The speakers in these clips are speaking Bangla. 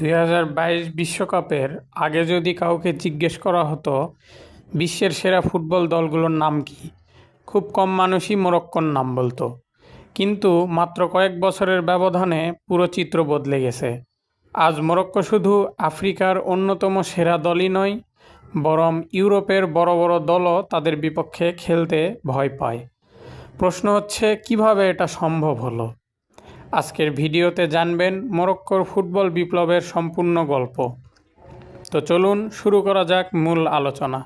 2022 বিশ্বকাপের আগে যদি কাউকে জিজ্ঞেস করা হতো বিশ্বের সেরা ফুটবল দলগুলোর নাম কি, খুব কম মানুষই মরক্কোর নাম বলতো। কিন্তু মাত্র কয়েক বছরের ব্যবধানে পুরো চিত্র বদলে গেছে। আজ মরক্কো শুধু আফ্রিকার অন্যতম সেরা দলই নয়, বরং ইউরোপের বড় বড় দলও তাদের বিপক্ষে খেলতে ভয় পায়। প্রশ্ন হচ্ছে, কিভাবে এটা সম্ভব হলো? আজকের ভিডিওতে জানবেন মরক্কোর ফুটবল বিপ্লবের সম্পূর্ণ গল্প। তো চলুন শুরু করা যাক মূল আলোচনা।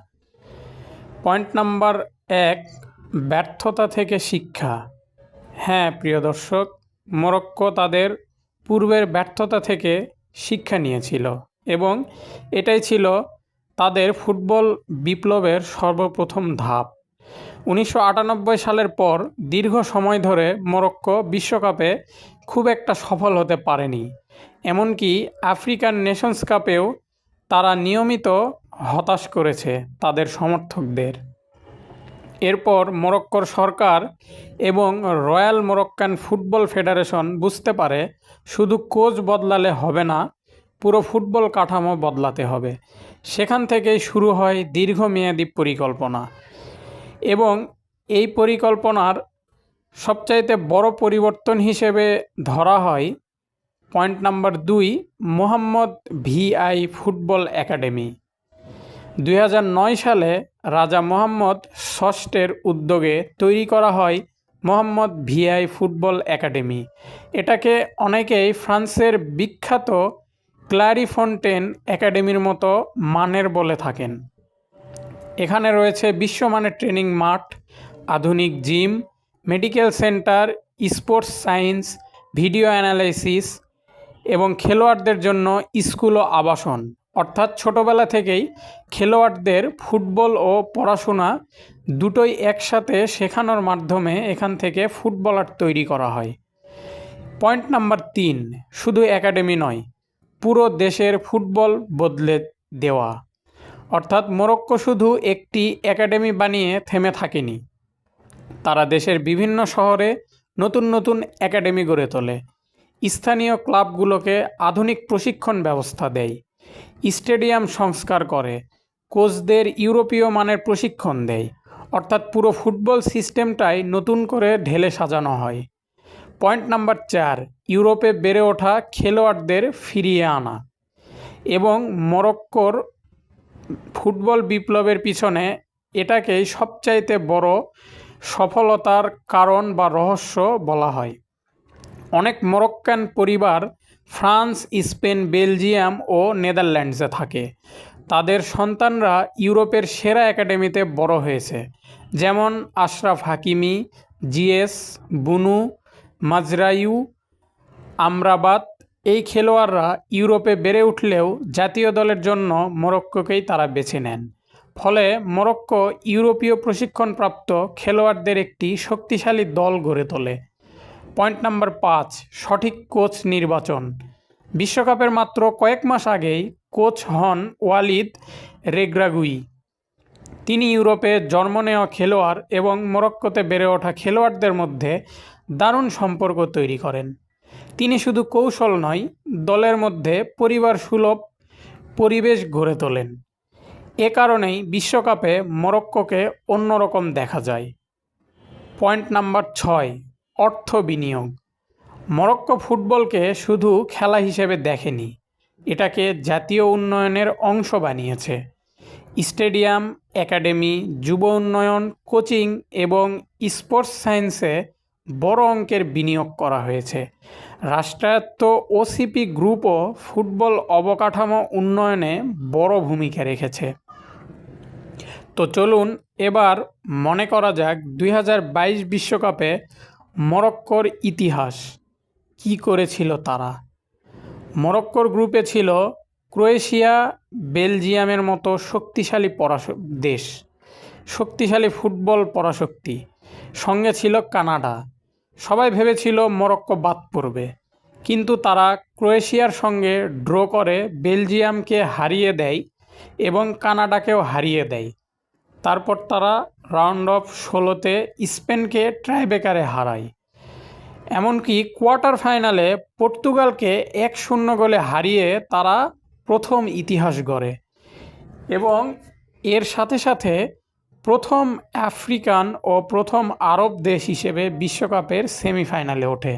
পয়েন্ট নাম্বার 1, ব্যর্থতা থেকে শিক্ষা। হ্যাঁ প্রিয় দর্শক, মরক্কো তাদের পূর্বের ব্যর্থতা থেকে শিক্ষা নিয়েছিল এবং এটাই ছিল তাদের ফুটবল বিপ্লবের সর্বপ্রথম ধাপ। 1998 সালের পর দীর্ঘ সময় ধরে মরক্কো বিশ্বকাপে খুব একটা সফল হতে পারেনি। এমনকি আফ্রিকান নেশনস কাপেও তারা নিয়মিত হতাশ করেছে তাদের সমর্থকদের। এরপর মরক্কোর সরকার এবং রয়্যাল মরক্কান ফুটবল ফেডারেশন বুঝতে পারে শুধু কোচ বদলালে হবে না, পুরো ফুটবল কাঠামো বদলাতে হবে। সেখান থেকেই শুরু হয় দীর্ঘমেয়াদী পরিকল্পনা এবং এই পরিকল্পনার সবচাইতে বড় পরিবর্তন হিসেবে ধরা হয় point number 2, Mohammed VI football academy. 2009 সালে রাজা মোহাম্মদ ষষ্ঠের উদ্যোগে তৈরি করা হয় মোহাম্মদ ভিআই ফুটবল একাডেমি। এটাকে অনেকেই ফ্রান্সের বিখ্যাত ক্লারিফন্টেন একাডেমির মতো মানের বলে থাকেন। এখানে রয়েছে বিশ্বমানের ট্রেনিং মাঠ, আধুনিক gym, medical centre, sports science, video analysis এবং খেলোয়াড়দের জন্য স্কুল ও আবাসন। অর্থাৎ ছোটোবেলা থেকেই খেলোয়াড়দের ফুটবল ও পড়াশোনা দুটোই একসাথে শেখানোর মাধ্যমে এখান থেকে ফুটবলার তৈরি করা হয়। পয়েন্ট নাম্বার 3, শুধু একাডেমি নয়, পুরো দেশের ফুটবল বদলে দেওয়া। অর্থাৎ মরক্কো শুধু একটি একাডেমি বানিয়ে থেমে থাকেনি, তারা দেশের বিভিন্ন শহরে নতুন নতুন একাডেমি গড়ে তোলে, স্থানীয় ক্লাবগুলোকে আধুনিক প্রশিক্ষণ ব্যবস্থা দেয়, স্টেডিয়াম সংস্কার করে, কোচদের ইউরোপীয় মানের প্রশিক্ষণ দেয়। অর্থাৎ পুরো ফুটবল সিস্টেমটাই নতুন করে ঢেলে সাজানো হয়। পয়েন্ট নাম্বার 4, ইউরোপে বেড়ে ওঠা খেলোয়াড়দের ফিরিয়ে আনা। এবং মরক্কোর ফুটবল বিপ্লবের পিছনে এটাকেই সবচাইতে বড় সফলতার কারণ বা রহস্য বলা হয়। অনেক মরক্কান পরিবার ফ্রান্স, স্পেন, বেলজিয়াম ও নেদারল্যান্ডসে থাকে। তাদের সন্তানরা ইউরোপের সেরা একাডেমিতে বড় হয়েছে, যেমন আশরাফ হাকিমি, জিএস, বুনু, মাজরাইউ, আমরাবাত। এই খেলোয়াড়রা ইউরোপে বেড়ে উঠলেও জাতীয় দলের জন্য মরক্কোকেই তারা বেছে নেন। ফলে মরক্কো ইউরোপীয় প্রশিক্ষণপ্রাপ্ত খেলোয়াড়দের একটি শক্তিশালী দল গড়ে তোলে। পয়েন্ট নাম্বার 5, সঠিক কোচ নির্বাচন। বিশ্বকাপের মাত্র কয়েক মাস আগেই কোচ হন ওয়ালিদ রেগ্রাগুই। তিনি ইউরোপে জন্ম নেওয়া খেলোয়াড় এবং মরক্কোতে বেড়ে ওঠা খেলোয়াড়দের মধ্যে দারুণ সম্পর্ক তৈরি করেন। তিনি শুধু কৌশল নয়, দলের মধ্যে পরিবার সুলভ পরিবেশ গড়ে তোলেন। এ কারণেই বিশ্বকাপে মরক্কোকে অন্যরকম দেখা যায়। পয়েন্ট নাম্বার 6, অর্থ বিনিয়োগ। মরক্কো ফুটবলকে শুধু খেলা হিসেবে দেখেনি, এটাকে জাতীয় উন্নয়নের অংশ বানিয়েছে। স্টেডিয়াম, একাডেমি, যুব উন্নয়ন, কোচিং এবং স্পোর্টস সায়েন্সে বড় অঙ্কের বিনিয়োগ করা হয়েছে। রাষ্ট্রায়ত্ত ওসিপি গ্রুপও ফুটবল অবকাঠামো উন্নয়নে বড় ভূমিকা রেখেছে। তো চলুন এবার মনে করা যাক 2022 বিশ্বকাপে মরক্কোর ইতিহাস কি করেছিল তারা। মরক্কোর গ্রুপে ছিল ক্রোয়েশিয়া, বেলজিয়ামের মতো শক্তিশালী দেশ, শক্তিশালী ফুটবল পরাশক্তি। সঙ্গে ছিল কানাডা। সবাই ভেবেছিল মরক্কো বাদ পড়বে, কিন্তু তারা ক্রোয়েশিয়ার সঙ্গে ড্র করে বেলজিয়ামকে হারিয়ে দেয় এবং কানাডাকেও হারিয়ে দেয়। তারপর তারা রাউন্ড অফ 16তে স্পেনকে ট্রাইব্রেকারে হারায়। এমনকি কোয়ার্টার ফাইনালে পর্তুগালকে 1-0 গোলে হারিয়ে তারা প্রথম ইতিহাস গড়ে এবং এর সাথে সাথে প্রথম আফ্রিকান ও প্রথম আরব দেশ হিসেবে বিশ্বকাপের সেমিফাইনালে ওঠে।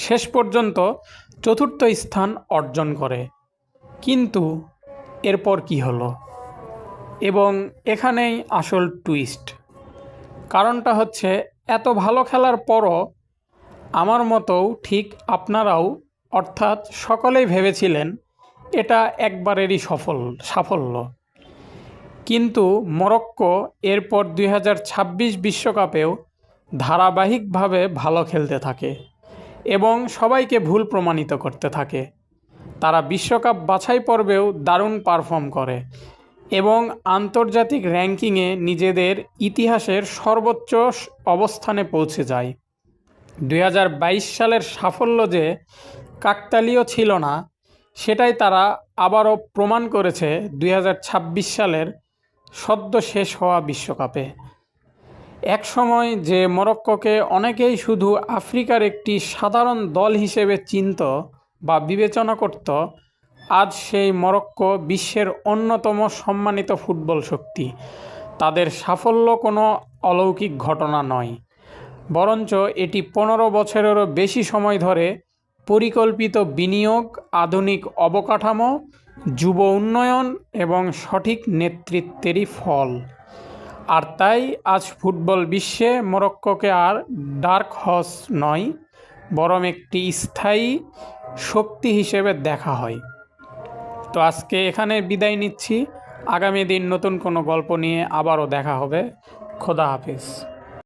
শেষ পর্যন্ত চতুর্থ স্থান অর্জন করে। কিন্তু এরপর কি হলো? এবং এখানেই আসল টুইস্ট। কারণটা হচ্ছে, এত ভালো খেলার পরও আমার মতোও ঠিক আপনারাও অর্থাৎ সকলেই ভেবেছিলেন এটা একবারেরই সাফল্য। কিন্তু মরক্কো এরপর 2026 বিশ্বকাপেও ধারাবাহিকভাবে ভালো খেলতে থাকে এবং সবাইকে ভুল প্রমাণিত করতে থাকে। তারা বিশ্বকাপ বাছাই পর্বেও দারুণ পারফর্ম করে এবং আন্তর্জাতিক র্যাঙ্কিংয়ে নিজেদের ইতিহাসের সর্বোচ্চ অবস্থানে পৌঁছে যায়। 2022 সালের সাফল্য যে কাকতালীয় ছিল না, সেটাই তারা আবারও প্রমাণ করেছে 2026 সালের সদ্য শেষ হওয়া বিশ্বকাপে। একসময় যে মরক্কোকে অনেকেই শুধু আফ্রিকার একটি সাধারণ দল হিসেবে চিনত বা বিবেচনা করত, আজ সেই মরক্কো বিশ্বের অন্যতম সম্মানিত ফুটবল শক্তি। তাদের সাফল্য কোনো অলৌকিক ঘটনা নয়, বরঞ্চ এটি 15 বছরেরও বেশি সময় ধরে পরিকল্পিত বিনিয়োগ, আধুনিক অবকাঠামো, যুব উন্নয়ন এবং সঠিক নেতৃত্বেরই ফল। আর তাই আজ ফুটবল বিশ্বে মরক্কোকে আর ডার্ক হর্স নয়, বরং একটি স্থায়ী শক্তি হিসেবে দেখা হয়। তো আজকে এখানে বিদায় নিচ্ছি। আগামী দিন নতুন কোনো গল্প নিয়ে আবারও দেখা হবে। খোদা হাফেজ।